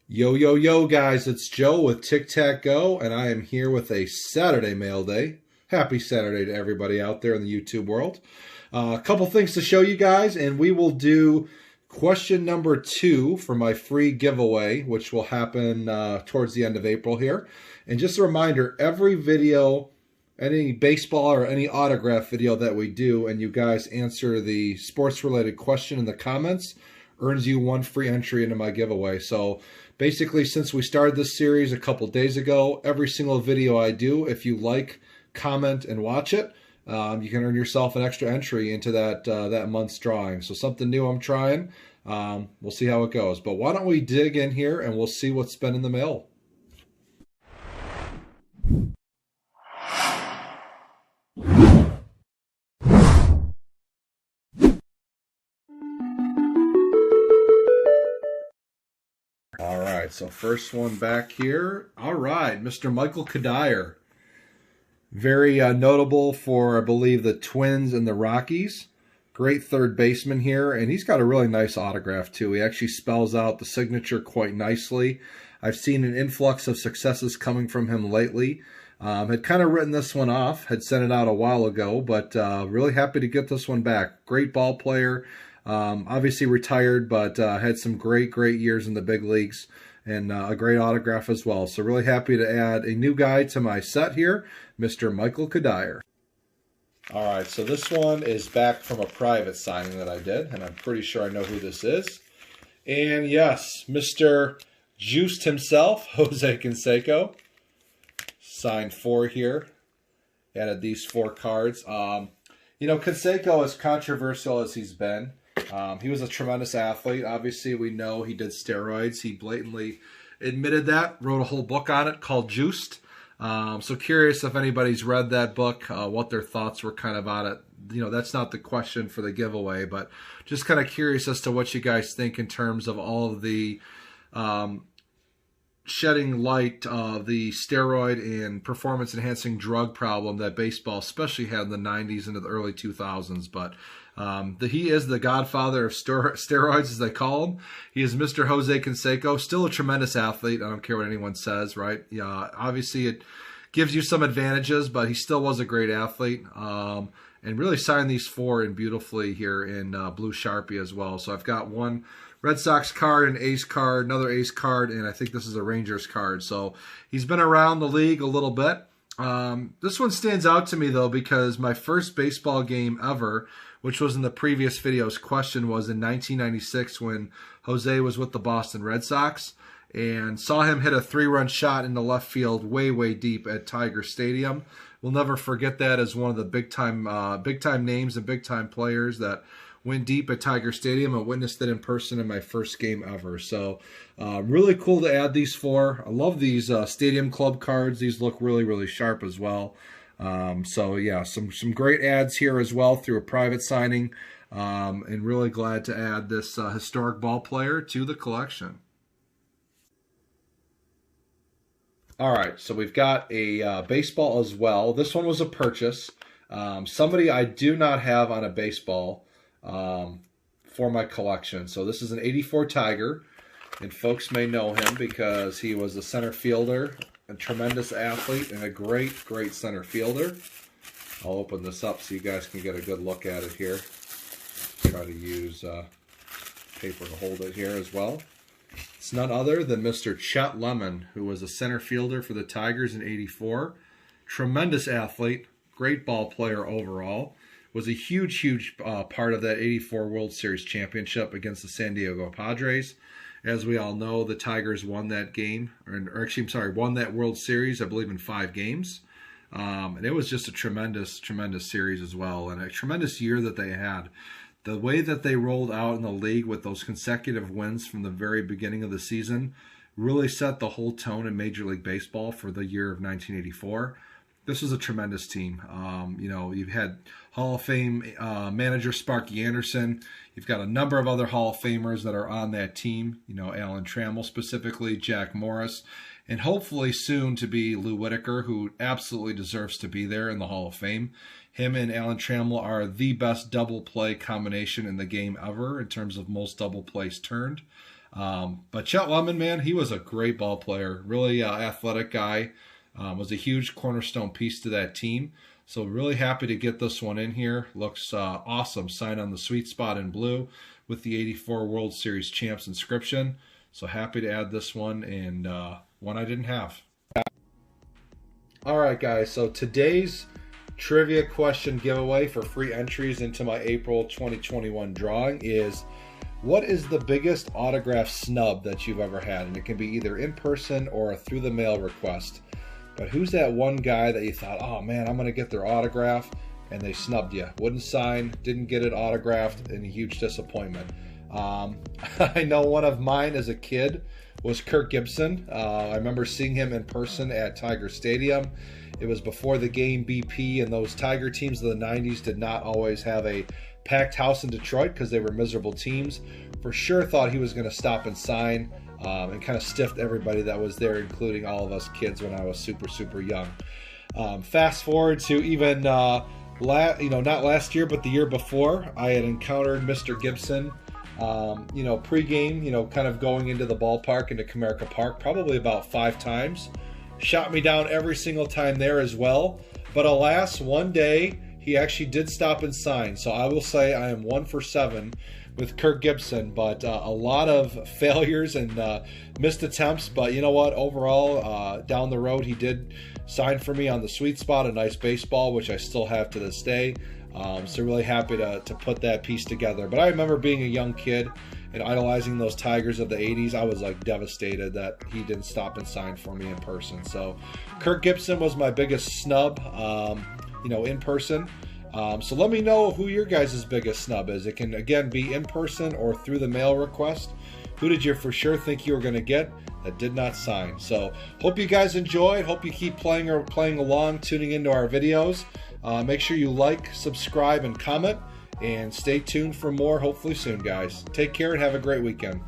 Yo, yo, yo, guys, it's Joe with Tic Tac Go, and I am here with a Saturday mail day. Happy Saturday to everybody out there in the YouTube world. A couple things to show you guys, and we will do question number 2 for my free giveaway, which will happen towards the end of April here. And just a reminder, every video, any baseball or any autograph video that we do, and you guys answer the sports-related question in the comments, earns you one free entry into my giveaway. So basically, since we started this series a couple days ago, every single video I do, if you like, comment, and watch it, you can earn yourself an extra entry into that month's drawing. So something new I'm trying. We'll see how it goes. But why don't we dig in here and we'll see what's been in the mail. All right, so first one back here. All right, Mr. Michael Kadire. Very notable for, I believe, the Twins and the Rockies. Great third baseman here, and he's got a really nice autograph, too. He actually spells out the signature quite nicely. I've seen an influx of successes coming from him lately. Had kind of written this one off, had sent it out a while ago, but really happy to get this one back. Great ball player. Obviously retired, but had some great years in the big leagues, and a great autograph as well. So really happy to add a new guy to my set here, Mr. Michael Kadire. All right, so this one is back from a private signing that I did, and I'm pretty sure I know who this is. And yes, Mr. Juiced himself, Jose Canseco, signed 4 here. Added these 4 cards. You know, Canseco, as controversial as he's been, he was a tremendous athlete. Obviously, we know he did steroids. He blatantly admitted that, wrote a whole book on it called Juiced. So curious if anybody's read that book, what their thoughts were kind of on it. You know, that's not the question for the giveaway, but just kind of curious as to what you guys think in terms of all of the shedding light of the steroid and performance-enhancing drug problem that baseball especially had in the 90s into the early 2000s. But he is the godfather of steroids, as they call him. He is Mr. Jose Canseco, still a tremendous athlete. I don't care what anyone says, right? Yeah, obviously it gives you some advantages, but he still was a great athlete. And really signed these 4 in beautifully here in blue Sharpie as well. So I've got one Red Sox card, an A's card, another A's card, and I think this is a Rangers card. So he's been around the league a little bit. This one stands out to me, though, because my first baseball game ever, which was in the previous video's question, was in 1996 when Jose was with the Boston Red Sox, and saw him hit a 3-run shot into left field way deep at Tiger Stadium. We'll never forget that as one of the big-time names and big-time players that went deep at Tiger Stadium. I witnessed it in person in my first game ever. So really cool to add these 4. I love these Stadium Club cards. These look really sharp as well. So yeah, some great ads here as well through a private signing. And really glad to add this historic ball player to the collection. All right, so we've got a baseball as well. This one was a purchase. Somebody I do not have on a baseball for my collection. So this is an 84 Tiger, and folks may know him because he was a center fielder, a tremendous athlete, and a great center fielder. I'll open this up so you guys can get a good look at it here. Try to use paper to hold it here as well. It's none other than Mr. Chet Lemon, who was a center fielder for the Tigers in '84. Tremendous athlete, great ball player overall. Was a huge part of that '84 World Series championship against the San Diego Padres. As we all know, the Tigers won that game, won that World Series, I believe, in 5 games. And it was just a tremendous series as well, and a tremendous year that they had. The way that they rolled out in the league with those consecutive wins from the very beginning of the season really set the whole tone in Major League Baseball for the year of 1984. This was a tremendous team. You know, you've had Hall of Fame manager Sparky Anderson. You've got a number of other Hall of Famers that are on that team. You know, Alan Trammell specifically, Jack Morris, and hopefully soon to be Lou Whitaker, who absolutely deserves to be there in the Hall of Fame. Him and Alan Trammell are the best double play combination in the game ever in terms of most double plays turned. But Chet Lemon, man, he was a great ball player, really athletic guy, was a huge cornerstone piece to that team. So really happy to get this one in here. Looks awesome. Signed on the sweet spot in blue with the 84 World Series champs inscription. So happy to add this one, and one I didn't have. All right, guys. So today's trivia question giveaway for free entries into my April 2021 drawing is, what is the biggest autograph snub that you've ever had? And it can be either in person or a through the mail request. But who's that one guy that you thought, oh man, I'm going to get their autograph, and they snubbed you? Wouldn't sign, didn't get it autographed, and a huge disappointment. I know one of mine as a kid was Kirk Gibson. I remember seeing him in person at Tiger Stadium. It was before the game BP, and those Tiger teams of the 90s did not always have a packed house in Detroit because they were miserable teams. For sure thought he was going to stop and sign, and kind of stiffed everybody that was there, including all of us kids when I was super young. Fast forward to even not last year, but the year before, I had encountered Mr. Gibson, pregame, kind of going into the ballpark, into Comerica Park, probably about 5 times. Shot me down every single time there as well. But alas, one day he actually did stop and sign. So I will say I am 1 for 7 with Kirk Gibson, but a lot of failures and missed attempts. But you know what? Overall, down the road, he did sign for me on the sweet spot, a nice baseball, which I still have to this day. So really happy to put that piece together. But I remember being a young kid and idolizing those Tigers of the 80s. I was like devastated that he didn't stop and sign for me in person. So Kirk Gibson was my biggest snub, in person. So let me know who your guys' biggest snub is. It can, again, be in person or through the mail request. Who did you for sure think you were going to get that did not sign? So hope you guys enjoyed. Hope you keep playing along, tuning into our videos. Make sure you like, subscribe, and comment. And stay tuned for more, hopefully soon, guys. Take care and have a great weekend.